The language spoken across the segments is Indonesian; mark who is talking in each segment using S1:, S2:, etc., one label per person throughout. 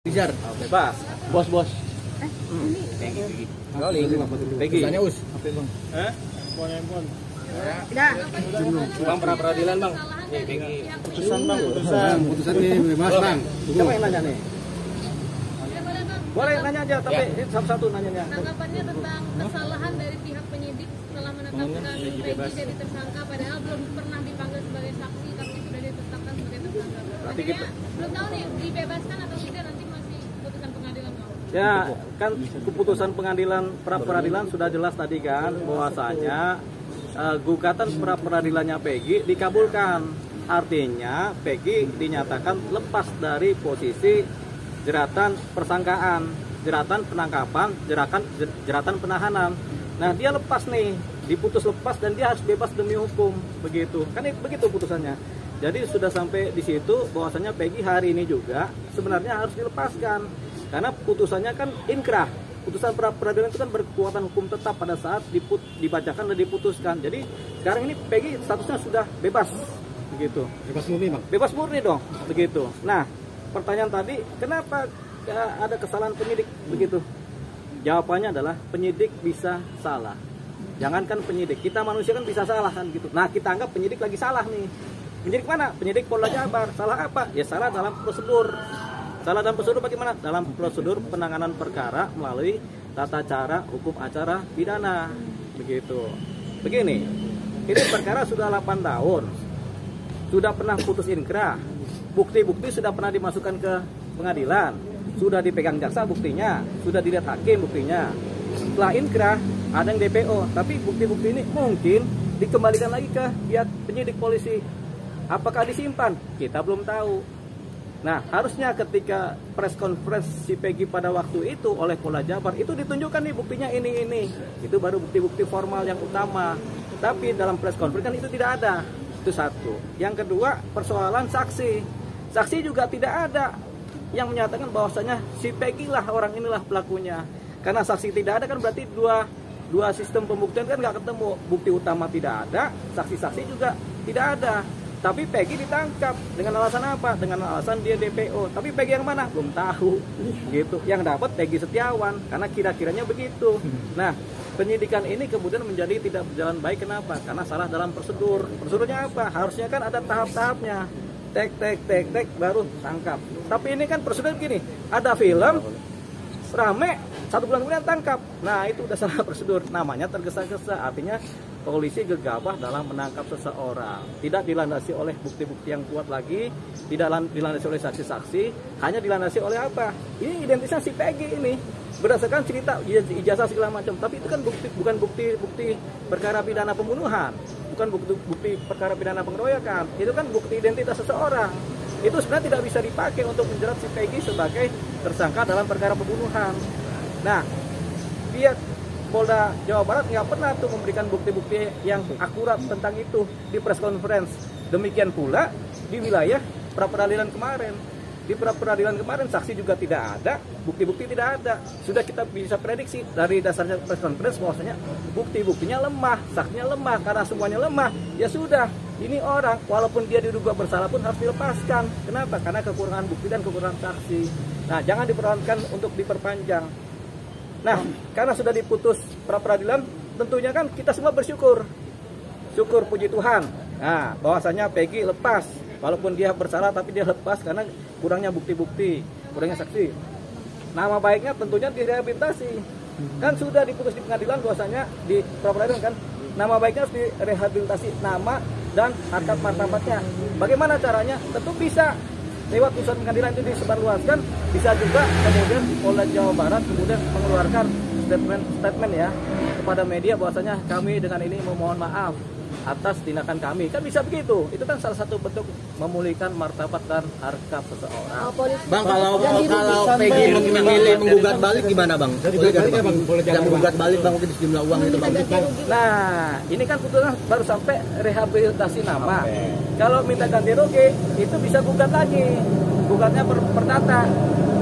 S1: Bijar.
S2: Bebas.
S1: Bos.
S2: Pegi.
S1: Tanya Us.
S2: Bang pra peradilan bang. Pegi.
S1: Putusan bang, putusan ini bebas bang.
S2: Siapa yang nanya nih? Boleh nanya aja, tapi satu-satu nanya.
S3: Tanggapannya tentang kesalahan dari pihak penyidik setelah menetapkan Pegi jadi tersangka, padahal belum pernah dipanggil sebagai saksi, tapi sudah ditetapkan sebagai tersangka.
S2: Berarti kita
S3: Belum tahu nih dibebaskan atau tidak, nanti masih putusan pengadilan.
S2: ya kan keputusan pengadilan pra peradilan sudah jelas tadi kan bahwasanya gugatan pra peradilannya Pegi dikabulkan. Artinya Pegi dinyatakan lepas dari posisi jeratan persangkaan, jeratan penangkapan, jeratan penahanan. Nah, dia lepas nih, diputus lepas dan dia harus bebas demi hukum, begitu. Kan begitu putusannya. Jadi sudah sampai di situ bahwasanya Pegi hari ini juga sebenarnya harus dilepaskan. Karena putusannya kan inkrah. Putusan pra peradilan itu kan berkekuatan hukum tetap pada saat dibacakan dan diputuskan. Jadi sekarang ini Pegi statusnya sudah bebas, begitu.
S1: Bebas murni bang.
S2: Bebas murni dong, begitu. Nah, pertanyaan tadi, kenapa ada kesalahan penyidik begitu? Jawabannya adalah penyidik bisa salah. Jangankan penyidik, kita manusia kan bisa salah kan gitu. Nah, kita anggap penyidik lagi salah nih. Penyidik mana? Penyidik Polda Jabar. Salah apa? Ya salah dalam prosedur. Salah dalam prosedur bagaimana? Dalam prosedur penanganan perkara melalui tata cara hukum acara pidana. Begitu. Begini, ini perkara sudah 8 tahun. Sudah pernah putus inkrah. Bukti-bukti sudah pernah dimasukkan ke pengadilan, sudah dipegang jaksa buktinya, sudah dilihat hakim buktinya. Setelah inkrah ada yang DPO, tapi bukti-bukti ini mungkin dikembalikan lagi ke pihak penyidik polisi. Apakah disimpan? Kita belum tahu. Nah, harusnya ketika press conference si Pegi pada waktu itu oleh Polda Jabar itu ditunjukkan nih buktinya ini. Itu baru bukti-bukti formal yang utama. Tapi dalam press conference kan itu tidak ada. Itu satu. Yang kedua, persoalan saksi. Saksi juga tidak ada yang menyatakan bahwasanya si Pegi lah orang inilah pelakunya. Karena saksi tidak ada kan berarti dua sistem pembuktian kan nggak ketemu. Bukti utama tidak ada, saksi-saksi juga tidak ada. Tapi Pegi ditangkap dengan alasan apa? Dengan alasan dia DPO. Tapi Pegi yang mana? Belum tahu. Gitu. Yang dapat Pegi Setiawan karena kira-kiranya begitu. Nah, penyidikan ini kemudian menjadi tidak berjalan baik. Kenapa? Karena salah dalam prosedur. Prosedurnya apa? Harusnya kan ada tahap-tahapnya. Tek baru tangkap. Tapi ini kan prosedur gini, ada film rame 1 bulan kemudian tangkap. Nah, itu udah salah prosedur. Namanya tergesa-gesa. Artinya polisi gegabah dalam menangkap seseorang. Tidak dilandasi oleh bukti-bukti yang kuat lagi, tidak dilandasi oleh saksi-saksi, hanya dilandasi oleh apa? Ini identitasnya si Pegi ini. Berdasarkan cerita ijazah segala macam. Tapi itu kan bukan bukti perkara pidana pembunuhan. Bukan bukti perkara pidana pengeroyokan. Itu kan bukti identitas seseorang. Itu sebenarnya tidak bisa dipakai untuk menjerat si Pegi sebagai tersangka dalam perkara pembunuhan. Nah, pihak Polda Jawa Barat nggak pernah tuh memberikan bukti-bukti yang akurat tentang itu di press conference. Demikian pula di wilayah pra peradilan kemarin. Di pra peradilan kemarin saksi juga tidak ada, bukti-bukti tidak ada. Sudah kita bisa prediksi dari dasarnya press conference bahwasanya bukti-buktinya lemah, saksinya lemah. Karena semuanya lemah, ya sudah. Ini orang walaupun dia diduga bersalah pun harus dilepaskan. Kenapa? Karena kekurangan bukti dan kekurangan saksi. Nah, jangan diperlakukan untuk diperpanjang. Nah, karena sudah diputus pra peradilan, tentunya kan kita semua bersyukur. Syukur, puji Tuhan. Nah, bahwasanya Pegi lepas. Walaupun dia bersalah tapi dia lepas karena kurangnya bukti-bukti, kurangnya saksi. Nama baiknya tentunya direhabilitasi. Kan sudah diputus di pengadilan bahwasanya di pra peradilan kan, nama baiknya harus direhabilitasi, nama dan harkat martabatnya. Bagaimana caranya? Tentu bisa lewat putusan pengadilan itu disebarluaskan, bisa juga kemudian Polda Jawa Barat kemudian mengeluarkan statement ya kepada media bahwasanya kami dengan ini memohon maaf atas tindakan kami. Kan bisa begitu. Itu kan salah satu bentuk memulihkan martabat dan harkat seseorang.
S4: Bang, kalau Pegi memilih menggugat balik gimana bang? Yang menggugat balik bang mungkin sejumlah uang itu bang.
S2: Nah, ini kan kebetulan baru sampai rehabilitasi nama. Kalau minta ganti rugi itu bisa gugat lagi. Gugatnya perdata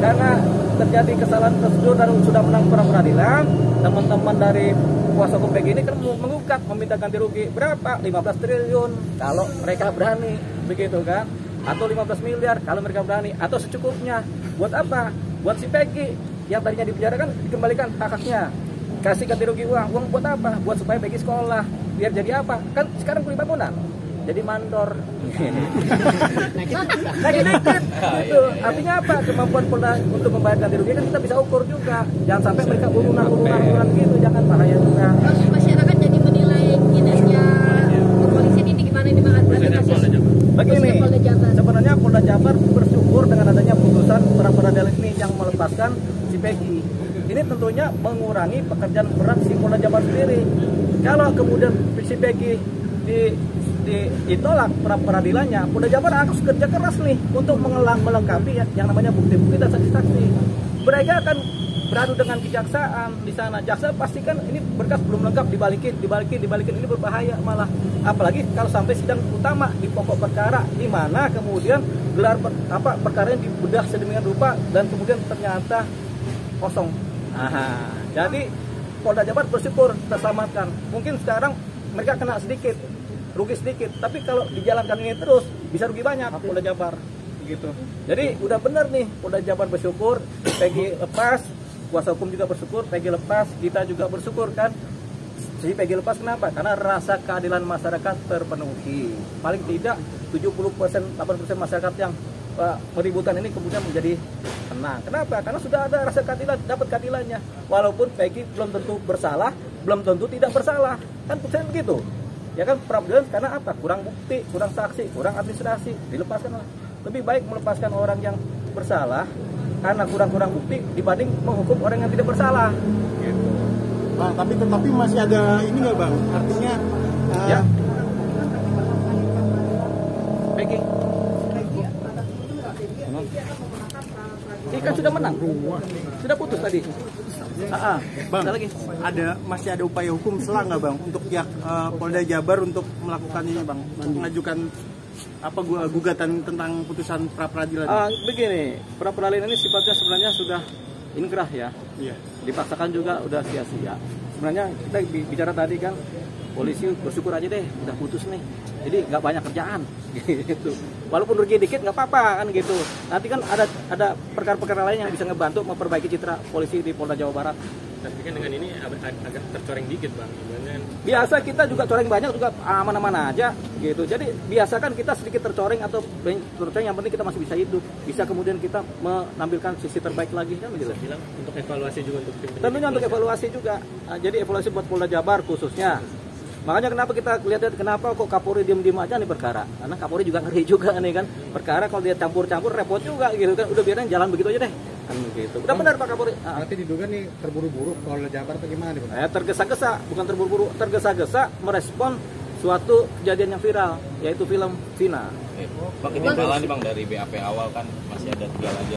S2: karena terjadi kesalahan prosedur dan sudah menang pra peradilan. Teman-teman dari kuasa hukum Pegi ini kan mengugat meminta ganti rugi berapa? 15 triliun kalau mereka berani, begitu kan. atau 15 miliar kalau mereka berani, atau secukupnya. Buat apa? Buat si Peggy yang tadinya di penjara kan dikembalikan hak-haknya, kasih ganti rugi uang buat apa? Buat supaya Peggy sekolah, biar jadi apa? Kan sekarang kuli bangunan jadi mandor. Naik dikit gitu. Artinya apa? Kemampuan Polda untuk membayar ganti rugi kan kita bisa ukur juga. Jangan sampai mereka urunan gitu, jangan, bahaya juga.
S3: Masyarakat jadi menilai kinerja kepolisian ini gimana ini Bang?
S2: Begini, sebenarnya Polda Jabar bersyukur dengan adanya putusan pra-peradilan ini yang melepaskan si Peggy. Ini tentunya mengurangi pekerjaan berat si Polda Jabar sendiri. Kalau kemudian si Peggy ditolak pra-peradilannya, Polda Jabar harus kerja keras nih untuk melengkapi yang namanya bukti-bukti dan saksi-saksi. Mereka akan beradu dengan kejaksaan di sana. Jaksa pastikan ini berkas belum lengkap, dibalikin. Ini berbahaya malah. Apalagi kalau sampai sidang utama di pokok perkara, di mana kemudian gelar perkara yang dibedah sedemikian rupa dan kemudian ternyata kosong. Jadi Polda Jabar bersyukur terselamatkan. Mungkin sekarang mereka kena sedikit, rugi sedikit, tapi kalau dijalankan ini terus bisa rugi banyak Polda Jabar gitu. Jadi udah bener nih, Polda Jabar bersyukur, Peggy lepas, kuasa hukum juga bersyukur, Peggy lepas, kita juga bersyukur kan. Si Peggy lepas kenapa? Karena rasa keadilan masyarakat terpenuhi. Paling tidak 70%, 80% masyarakat yang meributkan ini kemudian menjadi tenang. Kenapa? Karena sudah ada rasa keadilan, dapat keadilannya. Walaupun Peggy belum tentu bersalah, belum tentu tidak bersalah. Kan putusannya begitu. Ya kan, peradilan karena apa? Kurang bukti, kurang saksi, kurang administrasi, dilepaskan lah. Lebih baik melepaskan orang yang bersalah karena kurang bukti dibanding menghukum orang yang tidak bersalah. Gitu.
S1: Bang, tapi masih ada ini nggak Bang? Artinya
S2: ya. Peggy. Ini kan sudah menang, sudah putus tadi.
S1: Bang,
S2: ada lagi.
S1: Masih ada upaya hukum selang nggak Bang untuk pihak Polda Jabar untuk melakukan ini Bang, mengajukan gugatan tentang putusan pra peradilan?
S2: Begini, pra peradilan ini sifatnya sebenarnya sudah inkrah ya.
S1: Iya.
S2: Dipaksakan juga udah sia-sia. Sebenarnya kita bicara tadi kan, polisi bersyukur aja deh udah putus nih, jadi nggak banyak kerjaan gitu. Walaupun rugi dikit nggak apa-apa kan gitu. Nanti kan ada perkara-perkara lain yang bisa ngebantu memperbaiki citra polisi di Polda Jawa Barat.
S5: Tapi kan dengan ini agak tercoreng dikit Bang.
S2: Biasa kita juga coreng banyak juga aman-aman aja gitu. Jadi biasakan kita sedikit tercoreng atau tercoreng, yang penting kita masih bisa hidup. Bisa kemudian kita menampilkan sisi terbaik lagi kan begitu.
S5: Bilang untuk evaluasi juga untuk tim.
S2: Tentunya untuk evaluasi juga. Jadi evaluasi buat Polda Jabar khususnya. Makanya kenapa kita lihat kenapa kok Kapolri diem-diem aja nih perkara. Karena Kapolri juga ngeri juga nih kan. Perkara kalau dia campur-campur repot juga gitu kan. Udah biarin jalan begitu aja deh. Kan gitu. Udah benar Pak Kapolri.
S1: Berarti diduga nih terburu-buru Polda Jabar atau gimana nih Bang?
S2: Tergesa-gesa, bukan terburu-buru, tergesa-gesa merespon suatu kejadian yang viral, yaitu film Vina.
S6: Bang, ini nih Bang dari BAP awal kan masih ada 3 lagi.